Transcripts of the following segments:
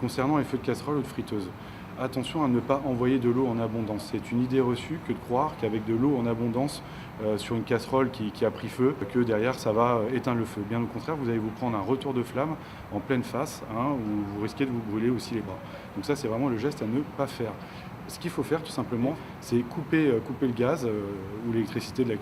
Concernant les feux de casserole ou de friteuse, attention à ne pas envoyer de l'eau en abondance. C'est une idée reçue que de croire qu'avec de l'eau en abondance sur une casserole qui a pris feu, que derrière ça va éteindre le feu. Bien au contraire, vous allez vous prendre un retour de flamme en pleine face, où vous risquez de vous brûler aussi les bras. Donc ça, c'est vraiment le geste à ne pas faire. Ce qu'il faut faire tout simplement, c'est couper le gaz ou l'électricité de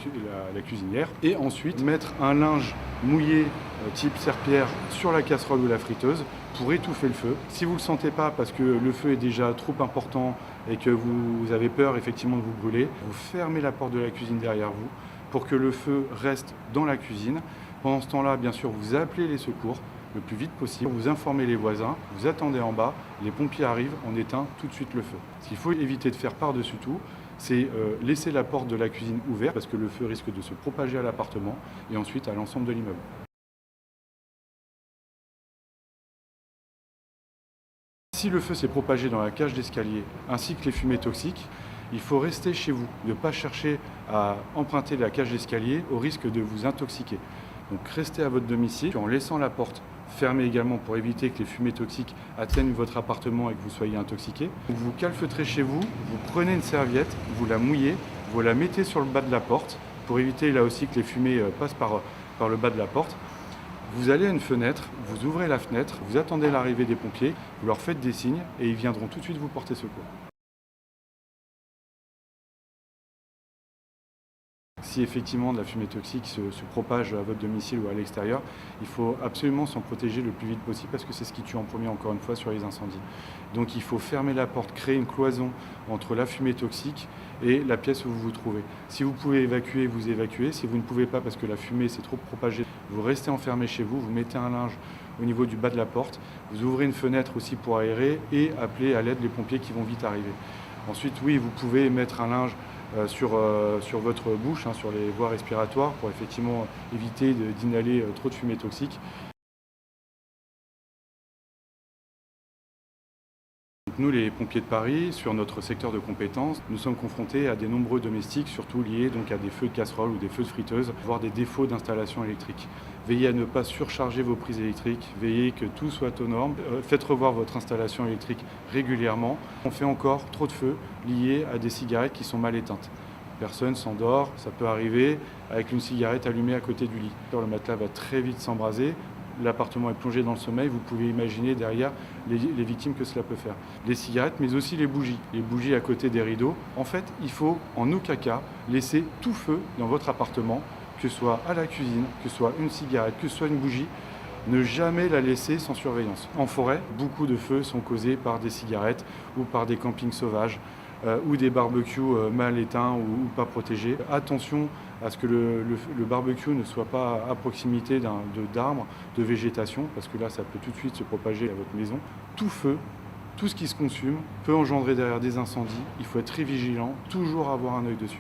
la cuisinière et ensuite mettre un linge mouillé type serpillière sur la casserole ou la friteuse pour étouffer le feu. Si vous ne le sentez pas parce que le feu est déjà trop important et que vous avez peur effectivement de vous brûler, vous fermez la porte de la cuisine derrière vous pour que le feu reste dans la cuisine. Pendant ce temps-là, bien sûr, vous appelez les secours le plus vite possible, vous informez les voisins, vous attendez en bas, les pompiers arrivent, on éteint tout de suite le feu. Ce qu'il faut éviter de faire par-dessus tout, c'est laisser la porte de la cuisine ouverte parce que le feu risque de se propager à l'appartement et ensuite à l'ensemble de l'immeuble. Si le feu s'est propagé dans la cage d'escalier ainsi que les fumées toxiques, il faut rester chez vous, ne pas chercher à emprunter la cage d'escalier au risque de vous intoxiquer. Donc restez à votre domicile en laissant la porte fermée également pour éviter que les fumées toxiques atteignent votre appartement et que vous soyez intoxiqué. Vous calfeutrez chez vous, vous prenez une serviette, vous la mouillez, vous la mettez sur le bas de la porte pour éviter là aussi que les fumées passent par le bas de la porte. Vous allez à une fenêtre, vous ouvrez la fenêtre, vous attendez l'arrivée des pompiers, vous leur faites des signes et ils viendront tout de suite vous porter secours. Si effectivement de la fumée toxique se propage à votre domicile ou à l'extérieur, il faut absolument s'en protéger le plus vite possible parce que c'est ce qui tue en premier, encore une fois, sur les incendies. Donc il faut fermer la porte, créer une cloison entre la fumée toxique et la pièce où vous vous trouvez. Si vous pouvez évacuer, vous évacuez. Si vous ne pouvez pas parce que la fumée s'est trop propagée, vous restez enfermé chez vous, vous mettez un linge au niveau du bas de la porte, vous ouvrez une fenêtre aussi pour aérer et appelez à l'aide les pompiers qui vont vite arriver. Ensuite, oui, vous pouvez mettre un linge sur votre bouche, sur les voies respiratoires pour effectivement éviter d'inhaler trop de fumée toxique. Nous, les pompiers de Paris, sur notre secteur de compétences, nous sommes confrontés à de nombreux domestiques, surtout liés donc à des feux de casserole ou des feux de friteuse, voire des défauts d'installation électrique. Veillez à ne pas surcharger vos prises électriques, veillez que tout soit aux normes, faites revoir votre installation électrique régulièrement. On fait encore trop de feux liés à des cigarettes qui sont mal éteintes. Personne s'endort, ça peut arriver avec une cigarette allumée à côté du lit. Le matelas va très vite s'embraser. L'appartement est plongé dans le sommeil, vous pouvez imaginer derrière les victimes que cela peut faire. Les cigarettes, mais aussi les bougies à côté des rideaux. En fait, il faut en aucun cas laisser tout feu dans votre appartement, que ce soit à la cuisine, que ce soit une cigarette, que ce soit une bougie. Ne jamais la laisser sans surveillance. En forêt, beaucoup de feux sont causés par des cigarettes ou par des campings sauvages ou des barbecues mal éteints ou pas protégés. Attention à ce que le barbecue ne soit pas à proximité d'arbres, de végétation, parce que là, ça peut tout de suite se propager à votre maison. Tout feu, tout ce qui se consume peut engendrer derrière des incendies. Il faut être très vigilant, toujours avoir un œil dessus.